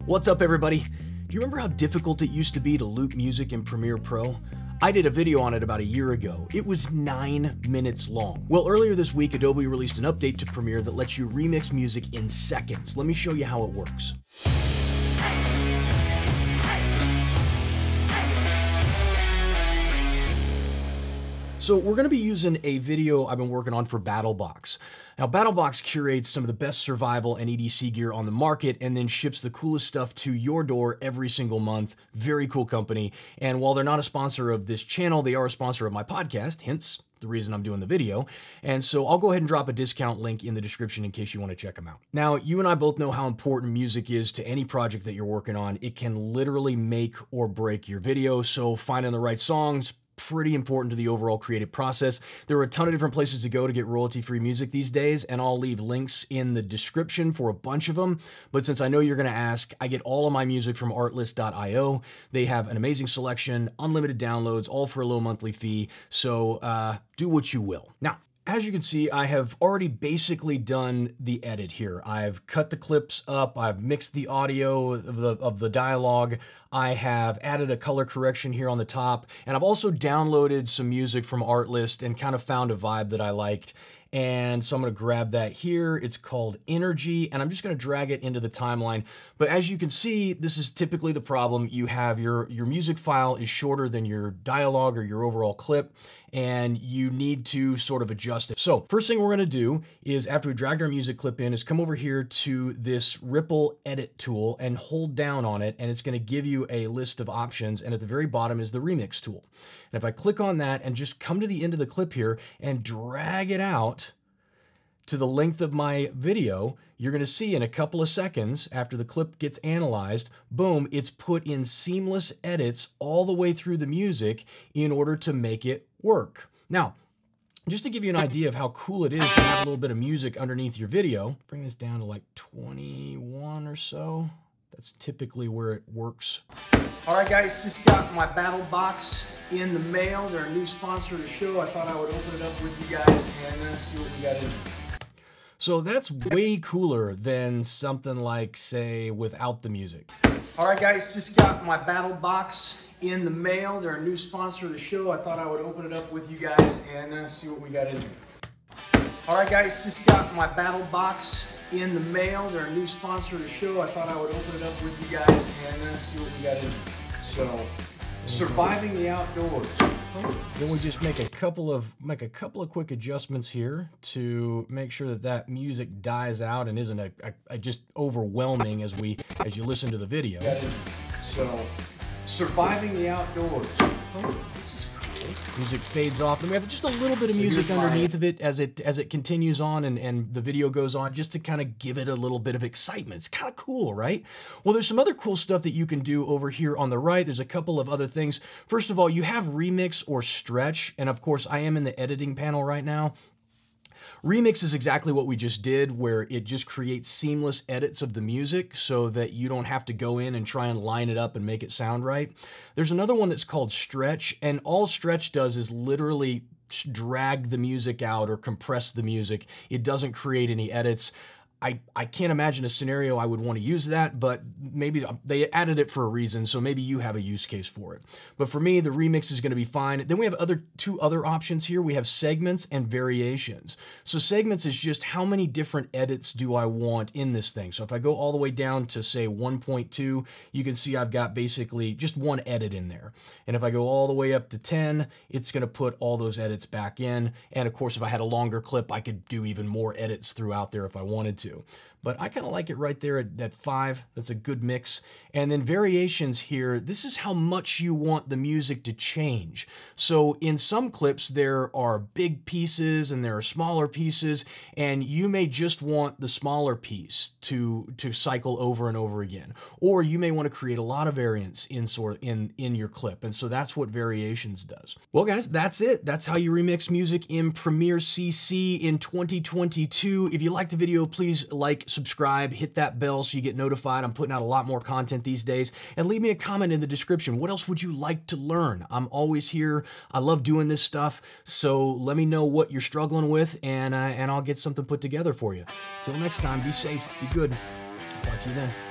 What's up, everybody? Do you remember how difficult it used to be to loop music in Premiere Pro? I did a video on it about a year ago. It was 9 minutes long. Well, earlier this week, Adobe released an update to Premiere that lets you remix music in seconds. Let me show you how it works. So we're going to be using a video I've been working on for BattleBox. Now, BattleBox curates some of the best survival and EDC gear on the market and then ships the coolest stuff to your door every single month. Very cool company. And while they're not a sponsor of this channel, they are a sponsor of my podcast, hence the reason I'm doing the video. And so I'll go ahead and drop a discount link in the description in case you want to check them out. Now, you and I both know how important music is to any project that you're working on. It can literally make or break your video. So finding the right songs, pretty important to the overall creative process. There are a ton of different places to go to get royalty-free music these days, and I'll leave links in the description for a bunch of them. But since I know you're going to ask, I get all of my music from artlist.io. They have an amazing selection, unlimited downloads, all for a low monthly fee. So do what you will. Now, as you can see, I have already basically done the edit here. I've cut the clips up, I've mixed the audio of the dialogue, I have added a color correction here on the top, and I've also downloaded some music from Artlist and kind of found a vibe that I liked. And so I'm going to grab that here. It's called Energy, and I'm just going to drag it into the timeline. But as you can see, this is typically the problem. You have your music file is shorter than your dialogue or your overall clip, and you need to sort of adjust it. So first thing we're going to do is, after we dragged our music clip in, is come over here to this Ripple Edit tool and hold down on it, and it's going to give you a list of options, and at the very bottom is the Remix tool. And if I click on that and just come to the end of the clip here and drag it out to the length of my video, you're going to see in a couple of seconds after the clip gets analyzed, boom, it's put in seamless edits all the way through the music in order to make it work. Now, just to give you an idea of how cool it is to have a little bit of music underneath your video, bring this down to like 21 or so. That's typically where it works. All right, guys, just got my BattleBox in the mail. They're a new sponsor of the show. I thought I would open it up with you guys and see what we got in. So that's way cooler than something like, say, without the music. All right, guys, just got my BattleBox in the mail. They're a new sponsor of the show. I thought I would open it up with you guys and see what we got in. All right, guys, just got my BattleBox in the mail. They're a new sponsor of the show. I thought I would open it up with you guys and see what we got in. So, surviving the outdoors. Then we just make a couple of quick adjustments here to make sure that that music dies out and isn't just overwhelming as you listen to the video. So, surviving the outdoors. This is cool. Music fades off, and we have just a little bit of music underneath of it as it continues on and the video goes on, just to kind of give it a little bit of excitement. It's kind of cool, right? Well, there's some other cool stuff that you can do over here on the right. There's a couple of other things. First of all, you have remix or stretch, and of course, I am in the editing panel right now. Remix is exactly what we just did, where it just creates seamless edits of the music so that you don't have to go in and try and line it up and make it sound right. There's another one that's called Stretch, and all Stretch does is literally drag the music out or compress the music. It doesn't create any edits. I can't imagine a scenario I would want to use that, but maybe they added it for a reason, so maybe you have a use case for it. But for me, the remix is going to be fine. Then we have two other options here. We have segments and variations. So segments is just how many different edits do I want in this thing. So if I go all the way down to, say, 1.2, you can see I've got basically just one edit in there. And if I go all the way up to 10, it's going to put all those edits back in. And of course, if I had a longer clip, I could do even more edits throughout there if I wanted to. But I kind of like it right there at 5. That's a good mix. And then variations here, this is how much you want the music to change. So in some clips, there are big pieces and there are smaller pieces, and you may just want the smaller piece to cycle over and over again. Or you may want to create a lot of variants in your clip. And so that's what variations does. Well, guys, that's it. That's how you remix music in Premiere CC in 2022. If you liked the video, please like, subscribe, hit that bell so you get notified. I'm putting out a lot more content these days. And leave me a comment in the description. What else would you like to learn? I'm always here. I love doing this stuff. So let me know what you're struggling with, and I'll get something put together for you. Till next time, be safe, be good. Talk to you then.